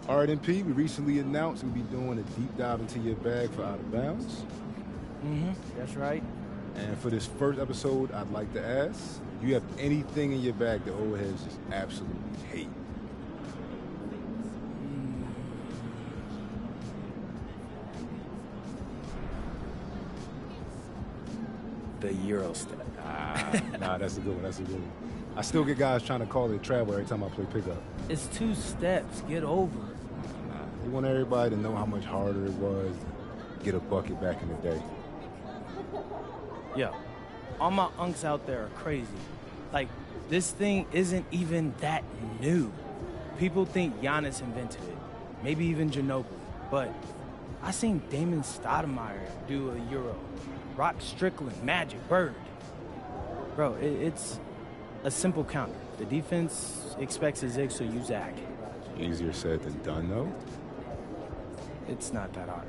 All right, MP, we recently announced we'll be doing a deep dive into your bag for Out of Bounds. That's right. And for this first episode, I'd like to ask, do you have anything in your bag that old heads just absolutely hate? The Eurostep. Nah, that's a good one. That's a good one. I still get guys trying to call it travel every time I play pickup. It's 2 steps. Get over it. They want everybody to know how much harder it was to get a bucket back in the day. Yo, all my unks out there are crazy. Like, this thing isn't even that new. People think Giannis invented it, maybe even Ginobili. But I seen Damon Stoudemire do a Euro. Rock Strickland, Magic, Bird. Bro, it's a simple counter. The defense expects a zig, so you zag. Easier said than done, though. It's not that hard.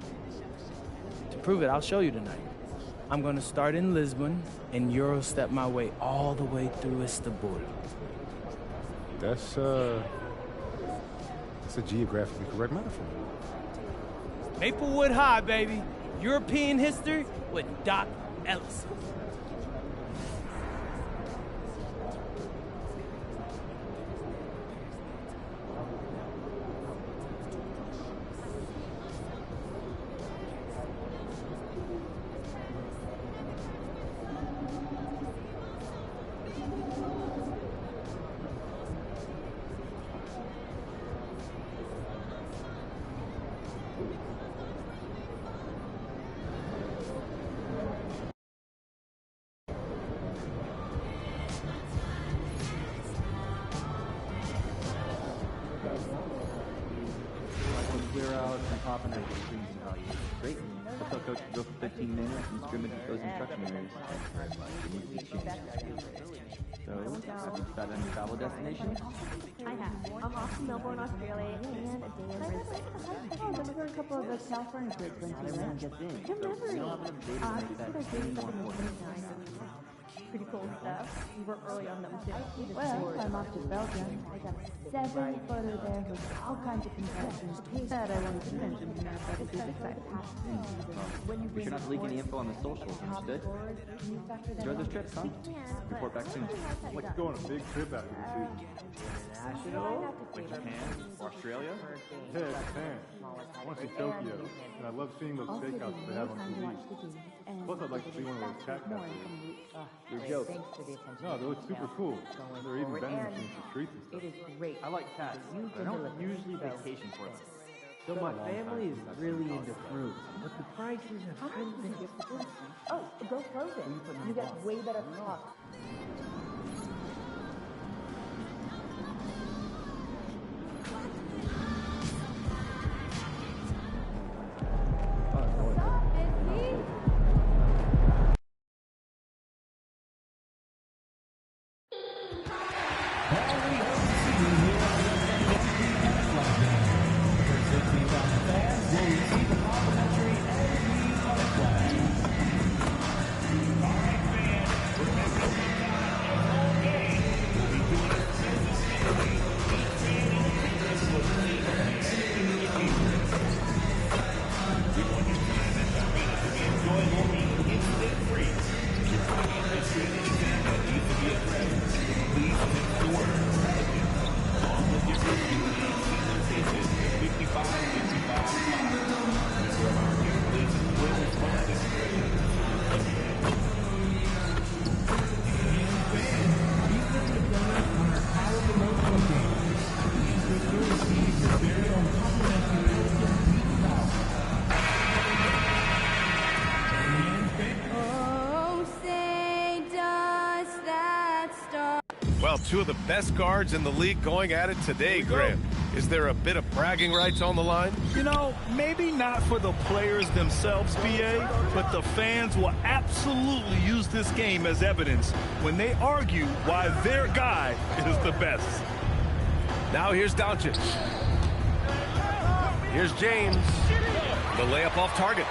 To prove it, I'll show you tonight. I'm going to start in Lisbon and Euro step my way all the way through Istanbul. That's a geographically correct metaphor. Maplewood High, baby. European history with Doc Ellison. Great. What's up, coach? Go for 15 minutes and scrimmage with those instruction areas. You need to be changed. So, have you decided on your travel destination? I have. I'm off to Melbourne, Australia, and a day in Brisbane. Oh, there were a couple of those California kids when you went. Your memory. Pretty cool stuff. We were early on them too. Well, I'm off to Belgium. I got 7 photos there with all kinds of concessions that I wanted to mention. But it's exciting. We should not leak any info on the socials, understood? Enjoy those trips, huh? Report back soon. I'd like to go on a big trip after the season. International? Like Japan? Australia? Yeah, Japan. I want to see Tokyo. And I love seeing those steakhouses they have on TV. Plus, I'd like to see one of those cat cafes. Your joke. No, they look super cool. They're even vending machines for treats and stuff. It is great. I like cats, but I don't usually vacation for them. So my family is really into fruit, but the prices have been... Oh, go frozen. You get way better cost. Well, 2 of the best guards in the league going at it today, Graham. Is there a bit of bragging rights on the line? You know, maybe not for the players themselves, BA, but the fans will absolutely use this game as evidence when they argue why their guy is the best. Now here's Doncic. Here's James. The layup off target.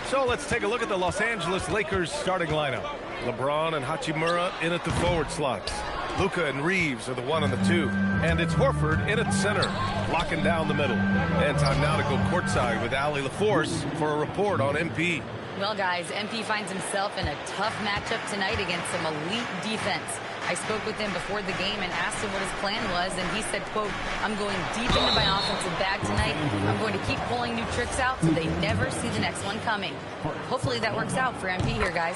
So let's take a look at the Los Angeles Lakers starting lineup. LeBron and Hachimura in at the forward slots. Luka and Reeves are the 1 and the 2. And it's Horford in at center, locking down the middle. And time now to go courtside with Allie LaForce for a report on MP. Well, guys, MP finds himself in a tough matchup tonight against some elite defense. I spoke with him before the game and asked him what his plan was, and he said, quote, "I'm going deep into my offensive bag tonight. I'm going to keep pulling new tricks out so they never see the next one coming." Hopefully that works out for MP here, guys.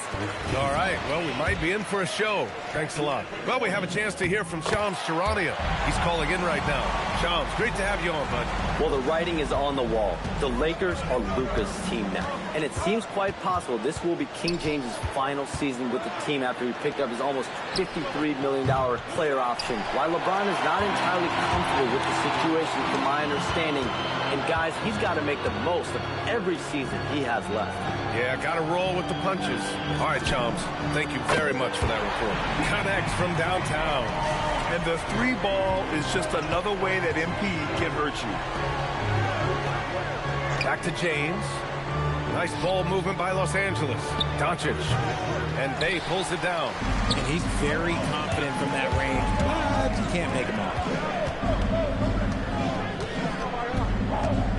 All right, well, we might be in for a show. Thanks a lot. Well, we have a chance to hear from Shams Charania. He's calling in right now. Shams, great to have you on, bud. Well, the writing is on the wall. The Lakers are Luka's team now. And it seems quite possible this will be King James's final season with the team after he picked up his almost $53 million player option. While LeBron is not entirely comfortable with the situation from my understanding, and guys, he's got to make the most of every season he has left. Yeah, got to roll with the punches. All right, Shams, thank you very much for that report. Connects from downtown. And the 3-ball is just another way that MP can hurt you. Back to James. Nice ball movement by Los Angeles. Doncic. And Bay pulls it down. And he's very confident from that range, but you can't make him off.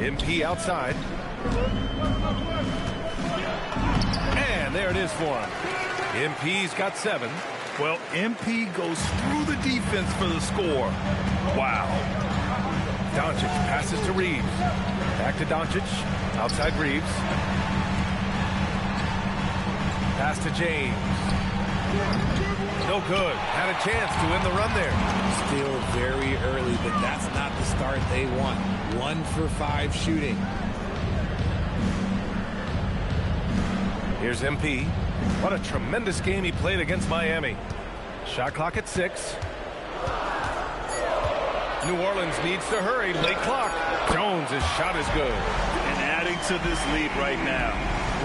MP outside. And there it is for him. MP's got 7. Well, MP goes through the defense for the score. Wow. Doncic passes to Reeves. Back to Doncic. Outside Reeves. Pass to James. No good. Had a chance to win the run there. Still very early, but that's not the start they want. 1 for 5 shooting. Here's MP. What a tremendous game he played against Miami. Shot clock at 6. New Orleans needs to hurry. Late clock. Jones' shot is good. And adding to this lead right now.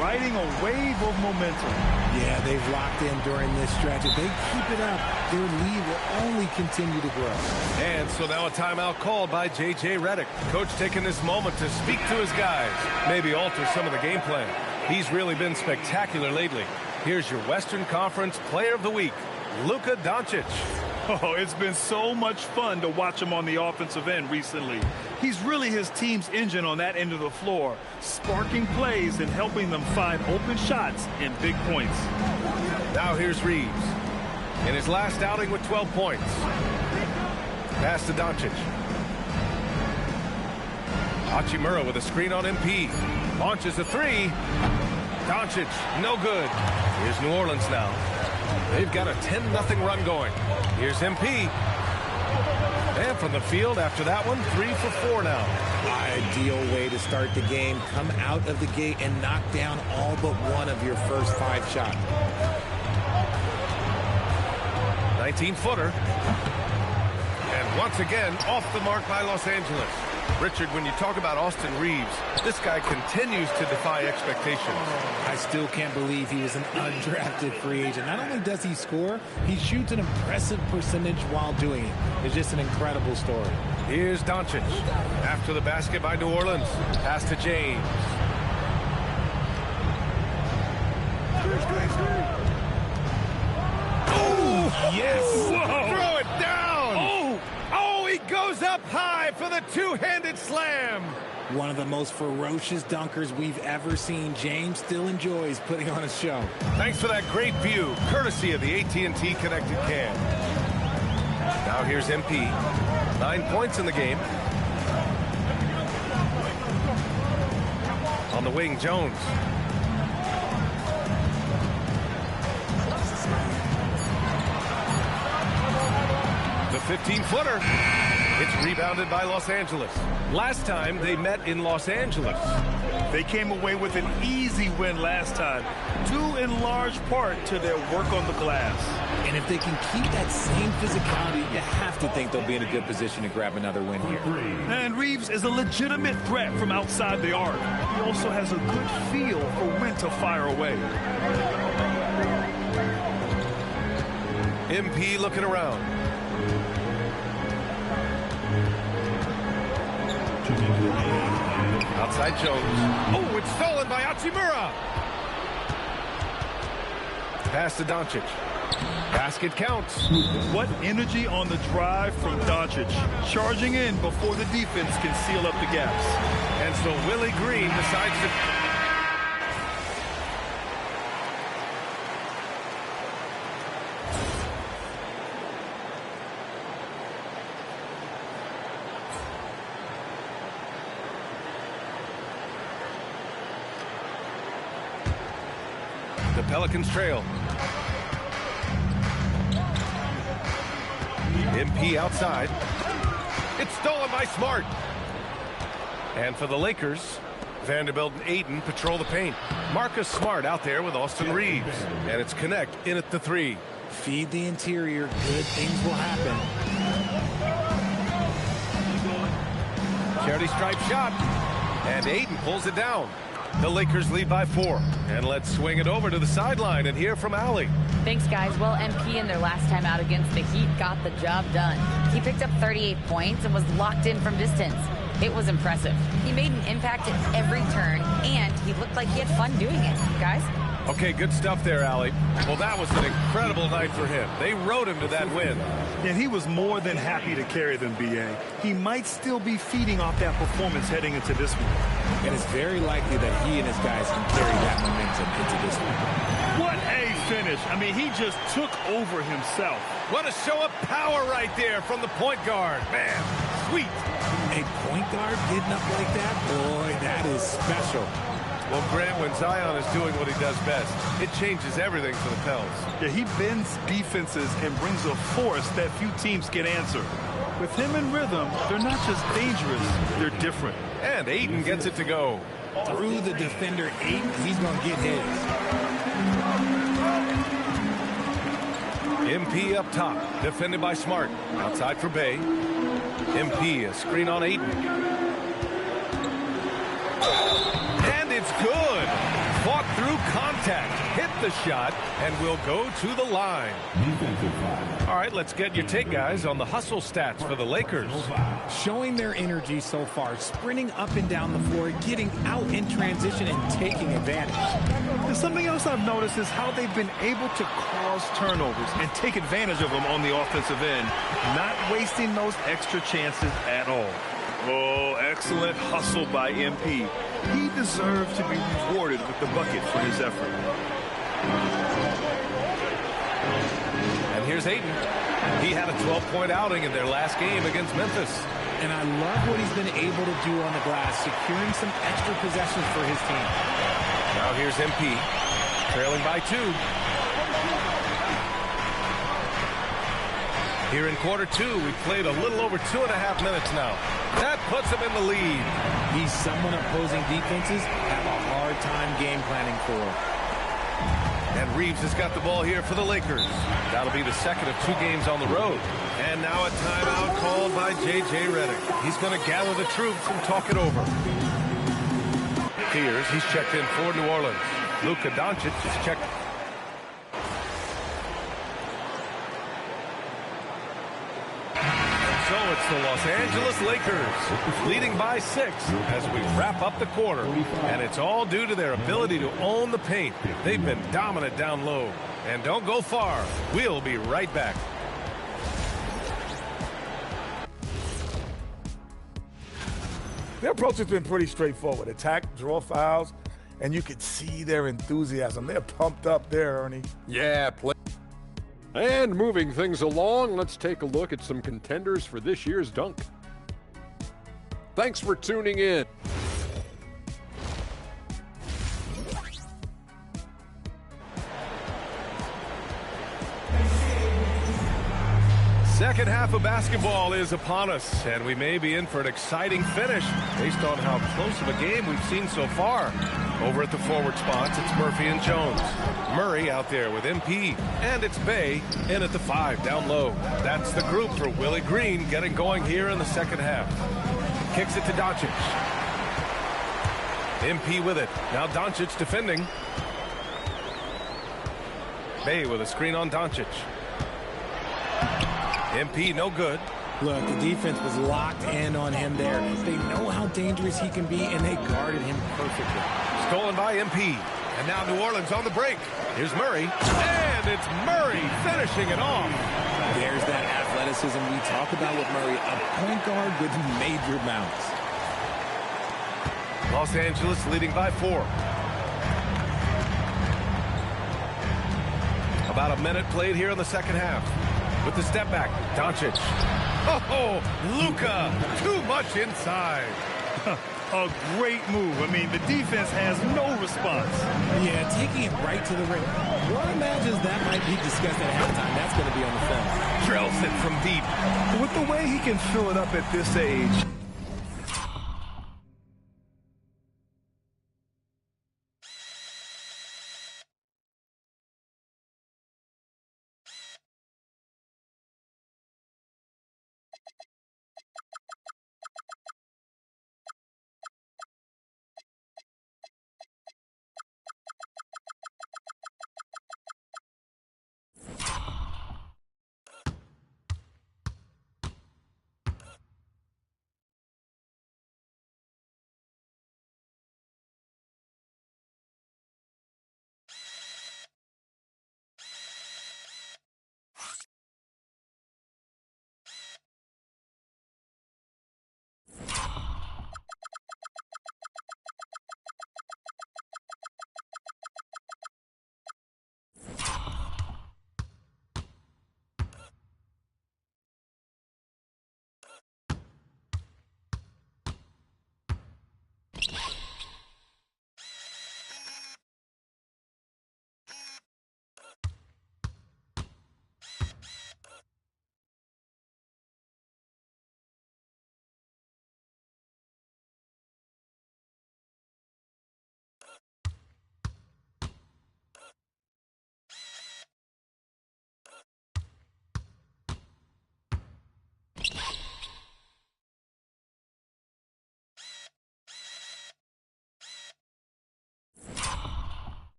Riding a wave of momentum. Yeah, they've locked in during this stretch. If they keep it up, their lead will only continue to grow. And so now a timeout called by J.J. Redick. Coach taking this moment to speak to his guys. Maybe alter some of the game plan. He's really been spectacular lately. Here's your Western Conference Player of the Week, Luka Doncic. Oh, it's been so much fun to watch him on the offensive end recently. He's really his team's engine on that end of the floor, sparking plays and helping them find open shots and big points. Now here's Reeves. In his last outing with 12 points. Pass to Doncic. Hachimura with a screen on MP. Launches a 3. Doncic, no good. Here's New Orleans now. They've got a 10-0 run going. Here's MP. And from the field after that one, 3 for 4 now. Ideal way to start the game. Come out of the gate and knock down all but one of your first 5 shots. 19-footer. And once again, off the mark by Los Angeles. Richard, when you talk about Austin Reeves, this guy continues to defy expectations. I still can't believe he was an undrafted free agent. Not only does he score, he shoots an impressive percentage while doing it. It's just an incredible story. Here's Doncic. After the basket by New Orleans. Pass to James. Oh, yes! Whoa. Throw it down! Oh, he goes up high for the two-handed slam. One of the most ferocious dunkers we've ever seen. James still enjoys putting on a show. Thanks for that great view, courtesy of the AT&T Connected Cam. Now here's MP. 9 points in the game. On the wing, Jones. The 15-footer. It's rebounded by Los Angeles. Last time they met in Los Angeles. They came away with an easy win last time, due in large part to their work on the glass. And if they can keep that same physicality, you have to think they'll be in a good position to grab another win here. And Reeves is a legitimate threat from outside the arc. He also has a good feel for when to fire away. MP looking around. Outside Jones. Oh, it's stolen by Hachimura. Pass to Doncic. Basket counts. What energy on the drive from Doncic. Charging in before the defense can seal up the gaps. And so Willie Green decides to... The Pelicans trail. MP outside. It's stolen by Smart. And for the Lakers, Vanderbilt and Ayton patrol the paint. Marcus Smart out there with Austin Reeves. And it's Connect in at the 3. Feed the interior. Good things will happen. Charity stripe shot. And Ayton pulls it down. The Lakers lead by 4. And let's swing it over to the sideline and hear from Allie. Thanks, guys. Well, MP in their last time out against the Heat got the job done. He picked up 38 points and was locked in from distance. It was impressive. He made an impact at every turn, and he looked like he had fun doing it. Guys? Okay, good stuff there, Allie. Well, that was an incredible night for him. They rode him to that win. And he was more than happy to carry them, B.A. He might still be feeding off that performance heading into this one. And it's very likely that he and his guys can carry that momentum into this one. What a finish. I mean, he just took over himself. What a show of power right there from the point guard. Man, sweet. A point guard getting up like that? Boy, that is special. Well, Grant, when Zion is doing what he does best, it changes everything for the Pels. Yeah, he bends defenses and brings a force that few teams can answer. With him in rhythm, they're not just dangerous, they're different. And Ayton gets it to go. Through the defender, Ayton, he's going to get his. MP up top, defended by Smart. Outside for Bay. MP, a screen on Ayton. And it's good. Fought through contact, hit the shot, and will go to the line. All right, let's get your take, guys, on the hustle stats for the Lakers. Showing their energy so far, sprinting up and down the floor, getting out in transition and taking advantage. And something else I've noticed is how they've been able to cause turnovers and take advantage of them on the offensive end, not wasting those extra chances at all. Oh, excellent hustle by MP. He deserves to be rewarded with the bucket for his effort. And here's Ayton. He had a 12-point outing in their last game against Memphis. And I love what he's been able to do on the glass, securing some extra possessions for his team. Now here's MP, trailing by 2. Here in quarter 2, we've played a little over 2.5 minutes now. That puts him in the lead. He's someone opposing defenses have a hard time game planning for. And Reeves has got the ball here for the Lakers. That'll be the second of 2 games on the road. And now a timeout called by J.J. Redick. He's going to gather the troops and talk it over. Here's, he's checked in for New Orleans. Luka Doncic is checked. So it's the Los Angeles Lakers leading by 6 as we wrap up the quarter. And it's all due to their ability to own the paint. They've been dominant down low. And don't go far. We'll be right back. Their approach has been pretty straightforward. Attack, draw fouls, and you could see their enthusiasm. They're pumped up there, Ernie. Yeah, And moving things along, let's take a look at some contenders for this year's dunk. Thanks for tuning in. Second half of basketball is upon us, and we may be in for an exciting finish based on how close of a game we've seen so far. Over at the forward spots, it's Murphy and Jones. Murray out there with MP, and it's Bay in at the 5 down low. That's the group for Willie Green getting going here in the second half. Kicks it to Doncic. MP with it. Now Doncic defending. Bay with a screen on Doncic. MP no good. Look, the defense was locked in on him there. They know how dangerous he can be, and they guarded him perfectly. Stolen by MP. And now New Orleans on the break. Here's Murray. And it's Murray finishing it off. There's that athleticism we talk about with Murray, a point guard with major bounce. Los Angeles leading by 4. About a minute played here in the second half. With the step back, Doncic. Oh, Luka, too much inside. A great move. I mean, the defense has no response. Yeah, taking it right to the rim. One imagines that might be discussed at halftime. That's going to be on the film. Drills it from deep. With the way he can fill it up at this age.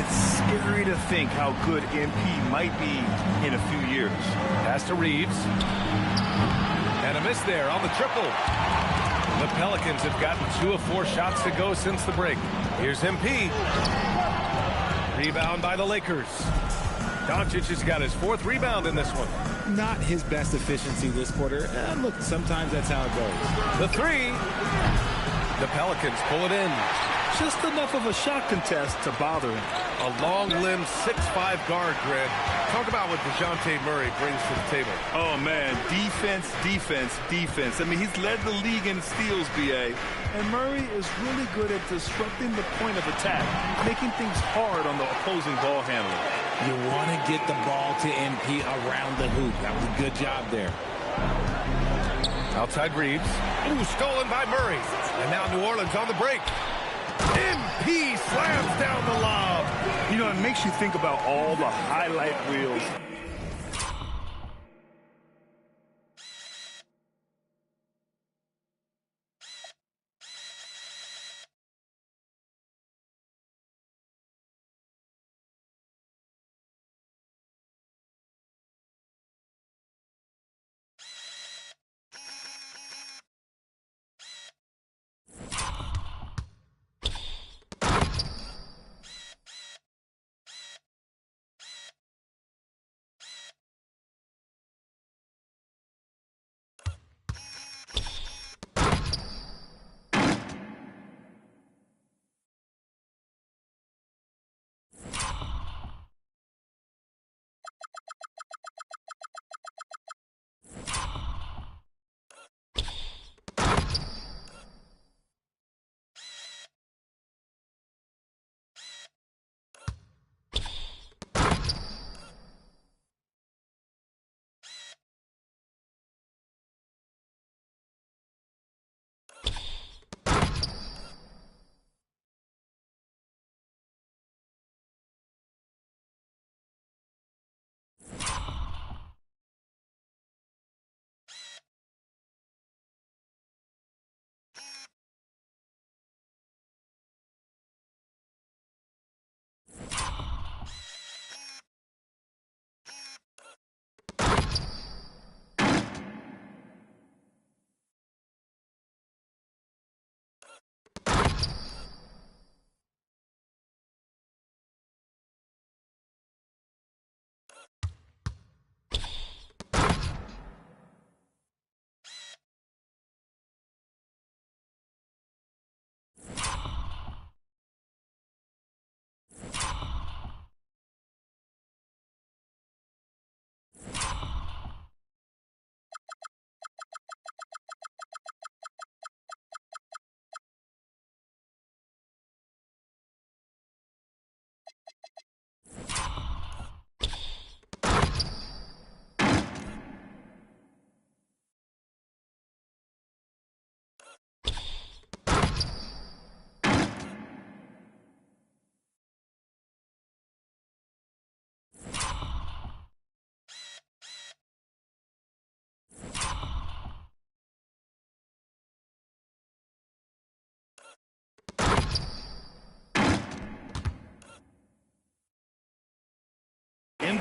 Scary to think how good MP might be in a few years. Pass to Reeves. And a miss there on the triple. The Pelicans have gotten 2 of 4 shots to go since the break. Here's MP. Rebound by the Lakers. Doncic has got his 4th rebound in this one. Not his best efficiency this quarter. Look, sometimes that's how it goes. The 3. The Pelicans pull it in. Just enough of a shot contest to bother him. A long-limbed 6'5" guard, Grant. Talk about what DeJounte Murray brings to the table. Oh, man. Defense, defense, defense. I mean, he's led the league in steals, B.A. And Murray is really good at disrupting the point of attack, making things hard on the opposing ball handler. You want to get the ball to MP around the hoop. That was a good job there. Outside Reeves. Ooh, stolen by Murray. And now New Orleans on the break. MP slams down the lob. You know, it makes you think about all the highlight reels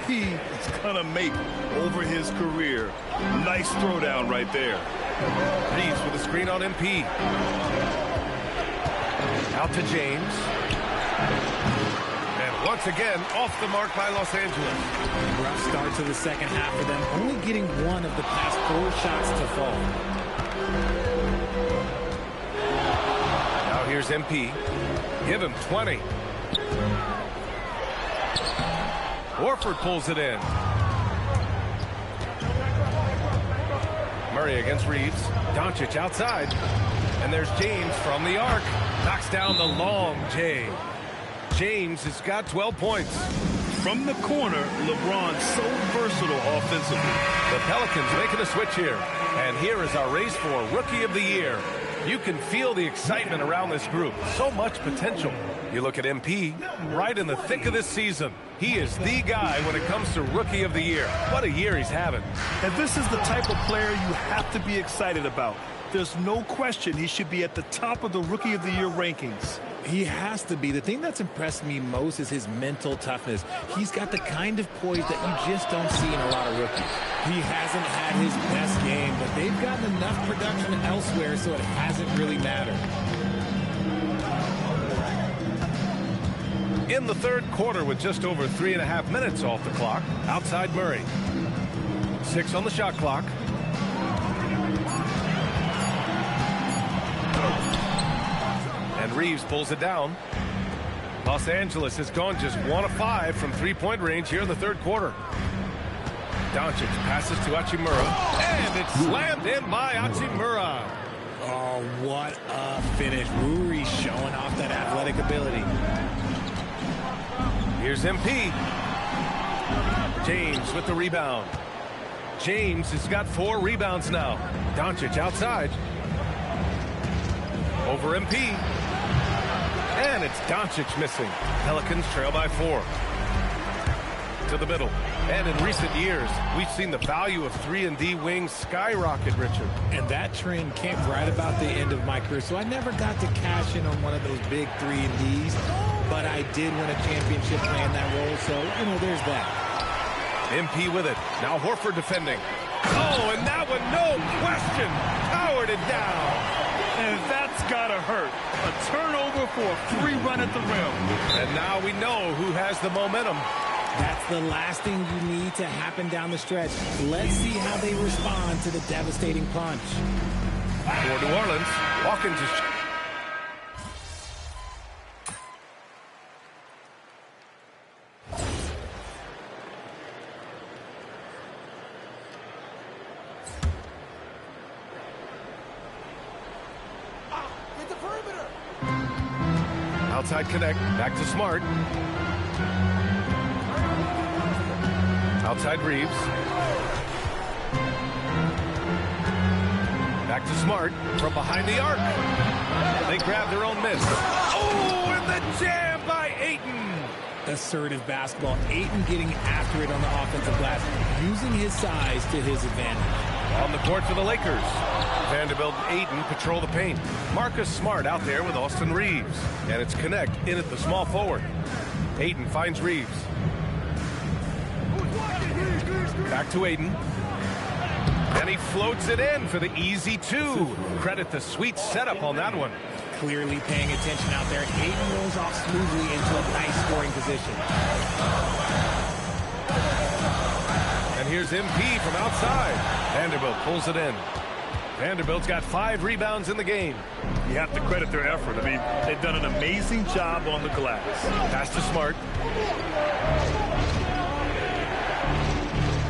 MP is going to make over his career. Nice throwdown right there. Reeves with a screen on MP. Out to James. And once again, off the mark by Los Angeles. Rough start to the second half for them, only getting one of the past 4 shots to fall. Now here's MP. Give him 20. Horford pulls it in. Murray against Reeves. Doncic outside. And there's James from the arc. Knocks down the long J. James has got 12 points. From the corner, LeBron so versatile offensively. The Pelicans making a switch here. And here is our race for Rookie of the Year. You can feel the excitement around this group. So much potential. You look at MP, right in the thick of this season. He is the guy when it comes to Rookie of the Year. What a year he's having. And this is the type of player you have to be excited about. There's no question he should be at the top of the Rookie of the Year rankings. He has to be. The thing that's impressed me most is his mental toughness. He's got the kind of poise that you just don't see in a lot of rookies. He hasn't had his best game, but they've gotten enough production elsewhere, so it hasn't really mattered. In the third quarter with just over 3.5 minutes off the clock, outside Murray. 6 on the shot clock. And Reeves pulls it down. Los Angeles has gone just 1 of 5 from three-point range here in the third quarter. Doncic passes to Hachimura, and it's slammed in by Hachimura. Oh, what a finish. Ruri showing off that athletic ability. Here's MP. James with the rebound. James has got 4 rebounds now. Doncic outside. Over MP. And it's Doncic missing. Pelicans trail by 4. To the middle. And in recent years, we've seen the value of 3-and-D wings skyrocket, Richard. And that trend came right about the end of my career, so I never got to cash in on one of those big 3-and-Ds, but I did win a championship playing that role, so, you know, there's that. MP with it. Now Horford defending. Oh, and that one, no question, powered it down. And that's got to hurt. A turnover for a free run at the rim. And now we know who has the momentum. That's the last thing you need to happen down the stretch. Let's see how they respond to the devastating punch. For New Orleans, Hawkins is... Outside connect, back to Smart. Outside Reeves. Back to Smart from behind the arc. They grab their own miss. Oh, and the jam by Ayton. Assertive basketball. Ayton getting after it on the offensive glass, using his size to his advantage. On the court for the Lakers. Vanderbilt and Ayton patrol the paint. Marcus Smart out there with Austin Reeves. And it's Connect in at the small forward. Ayton finds Reeves. Back to Ayton. And he floats it in for the easy 2. Credit the sweet setup on that one. Clearly paying attention out there. Ayton rolls off smoothly into a nice scoring position. And here's MP from outside. Vanderbilt pulls it in. Vanderbilt's got 5 rebounds in the game. You have to credit their effort. I mean, they've done an amazing job on the glass. Pass to Smart.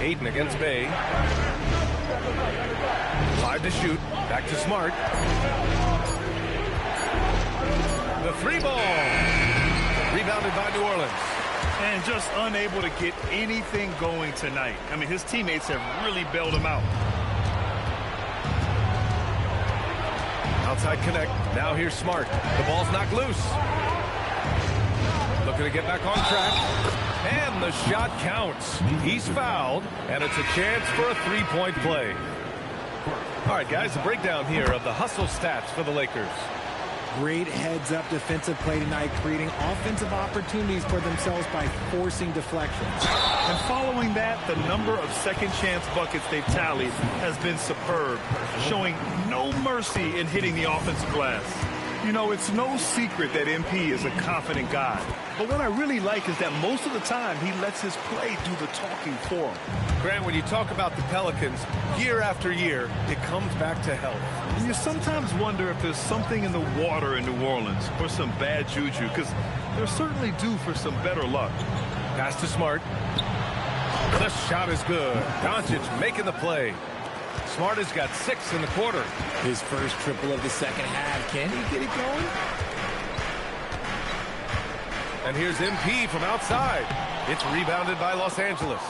Ayton against Bay. 5 to shoot. Back to Smart. The 3 ball. Rebounded by New Orleans. And just unable to get anything going tonight. I mean, his teammates have really bailed him out. Outside connect. Now here's Smart. The ball's knocked loose. Looking to get back on track. And the shot counts. He's fouled, and it's a chance for a 3-point play. All right, guys, a breakdown here of the hustle stats for the Lakers. Great heads-up defensive play tonight, creating offensive opportunities for themselves by forcing deflections. And following that, the number of second-chance buckets they've tallied has been superb, showing no mercy in hitting the offensive glass. You know, it's no secret that MP is a confident guy. But what I really like is that most of the time he lets his play do the talking for him. Grant, when you talk about the Pelicans, year after year, it comes back to health. And you sometimes wonder if there's something in the water in New Orleans or some bad juju, because they're certainly due for some better luck. Pass to Smart. The shot is good. Doncic making the play. Smart has got 6 in the quarter. His first triple of the second half. Can he get it going? And here's MP from outside. It's rebounded by Los Angeles.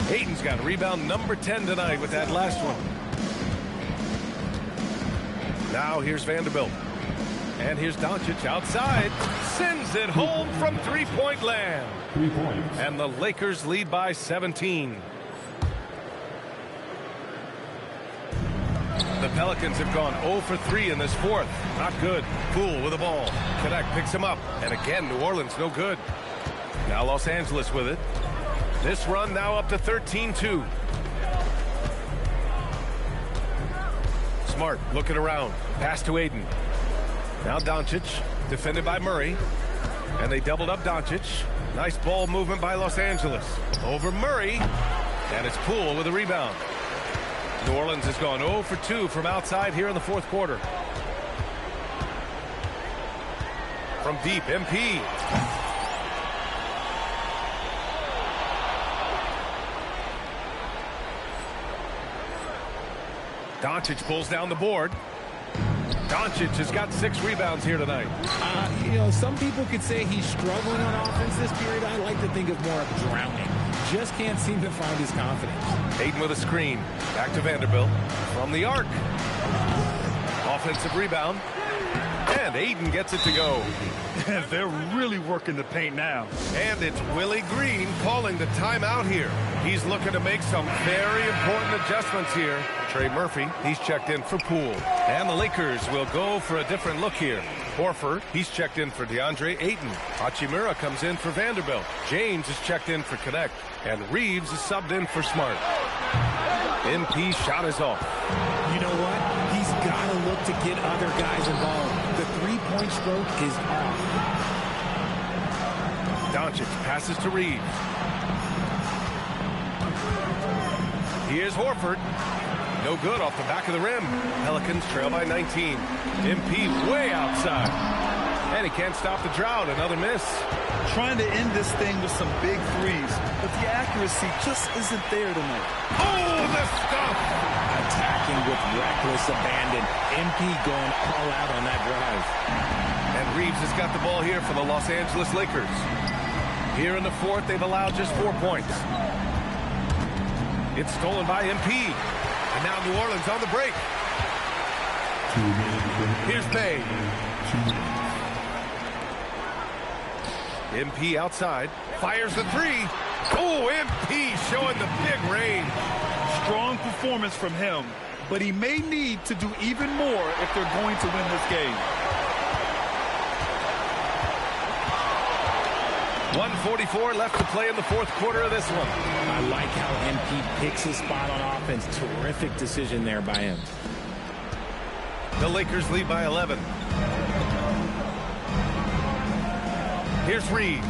Ayton's got rebound number 10 tonight with that last one. Now here's Vanderbilt. And here's Doncic outside. Sends it home from three-point land. 3 points. And the Lakers lead by 17. The Pelicans have gone 0 for 3 in this fourth. Not good. Poole with the ball. Connect picks him up. And again, New Orleans no good. Now Los Angeles with it. This run now up to 13-2. Smart looking around. Pass to Ayton. Now Doncic, defended by Murray. And they doubled up Doncic. Nice ball movement by Los Angeles. Over Murray. And it's Poole with a rebound. New Orleans has gone 0 for 2 from outside here in the fourth quarter. From deep, MP. Doncic pulls down the board. Doncic has got 6 rebounds here tonight. You know, some people could say he's struggling on offense this period. I like to think of more of drowning. Just can't seem to find his confidence. Ayton with a screen. Back to Vanderbilt. From the arc. Offensive rebound. And Ayton gets it to go. They're really working the paint now. And it's Willie Green calling the timeout here. He's looking to make some very important adjustments here. Trey Murphy, he's checked in for Poole. And the Lakers will go for a different look here. Horford, he's checked in for DeAndre Ayton. Hachimura comes in for Vanderbilt. James is checked in for Connect. And Reeves is subbed in for Smart. MP shot is off. You know what? He's got to look to get other guys involved. The three-point stroke is off. Doncic passes to Reeves. Here's Horford. No good off the back of the rim. Pelicans trail by 19. MP way outside. And he can't stop the drought. Another miss. Trying to end this thing with some big threes, but the accuracy just isn't there tonight. Oh, the stuff! Attacking with reckless abandon. MP going all out on that drive. And Reeves has got the ball here for the Los Angeles Lakers. Here in the fourth, they've allowed just 4 points. It's stolen by MP. And now New Orleans on the break. Here's Bay. MP outside. Fires the 3. Oh, MP showing the big range. Strong performance from him, but he may need to do even more if they're going to win this game. 1:44 left to play in the fourth quarter of this one. I like how MP picks his spot on offense. Terrific decision there by him. The Lakers lead by 11. Here's Reeves.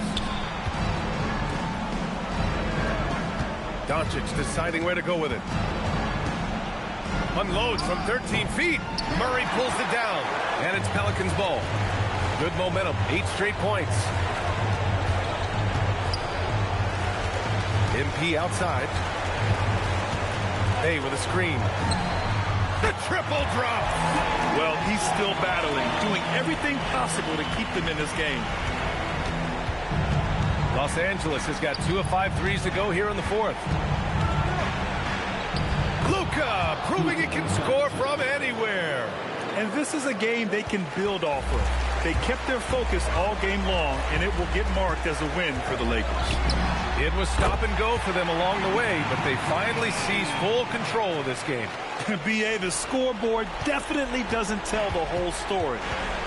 Doncic deciding where to go with it. Unloads from 13 feet. Murray pulls it down. And it's Pelicans ball. Good momentum. 8 straight points. MP outside. Bay with a screen. The triple drop. Well, he's still battling, doing everything possible to keep them in this game. Los Angeles has got 2 of 5 threes to go here in the fourth. Luka proving he can score from anywhere. And this is a game they can build off of. They kept their focus all game long, and it will get marked as a win for the Lakers. It was stop and go for them along the way, but they finally seized full control of this game. B.A., the scoreboard definitely doesn't tell the whole story.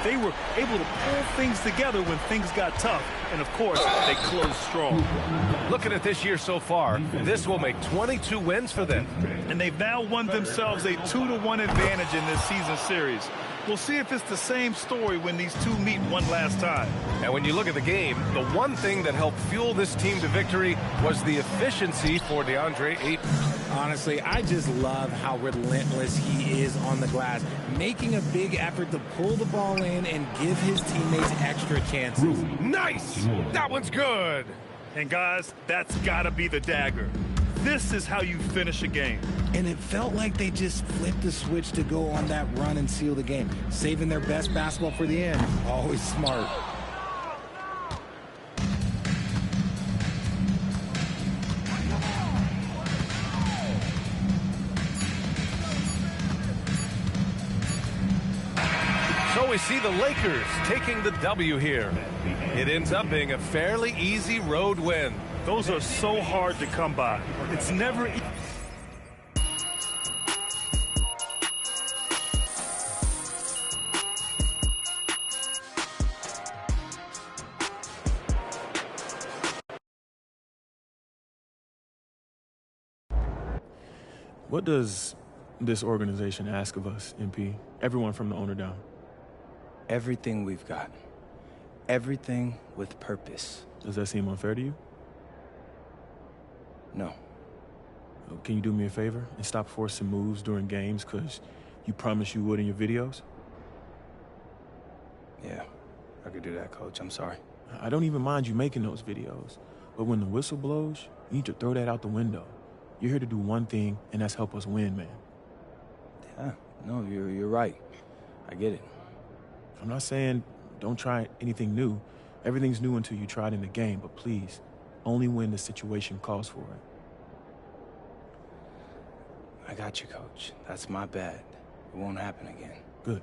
They were able to pull things together when things got tough, and of course, they closed strong. Looking at this year so far, this will make 22 wins for them. And they've now won themselves a 2-1 advantage in this season series. We'll see if it's the same story when these two meet one last time. And when you look at the game, the one thing that helped fuel this team to victory was the efficiency for DeAndre Ayton. Honestly, I just love how relentless he is on the glass, making a big effort to pull the ball in and give his teammates extra chances. Nice! That one's good! And guys, that's gotta be the dagger. This is how you finish a game. And it felt like they just flipped the switch to go on that run and seal the game, saving their best basketball for the end. Always smart. So we see the Lakers taking the W here. It ends up being a fairly easy road win. Those are so hard to come by. It's never easy. What does this organization ask of us, MP? Everyone from the owner down. Everything we've got. Everything with purpose. Does that seem unfair to you? No. Can you do me a favor and stop forcing moves during games because you promised you would in your videos? Yeah, I could do that, Coach. I'm sorry. I don't even mind you making those videos, but when the whistle blows, you need to throw that out the window. You're here to do one thing, and that's help us win, man. Yeah, no, you're right. I get it. I'm not saying don't try anything new. Everything's new until you try it in the game, but please, only when the situation calls for it. I got you, Coach. That's my bad. It won't happen again. Good.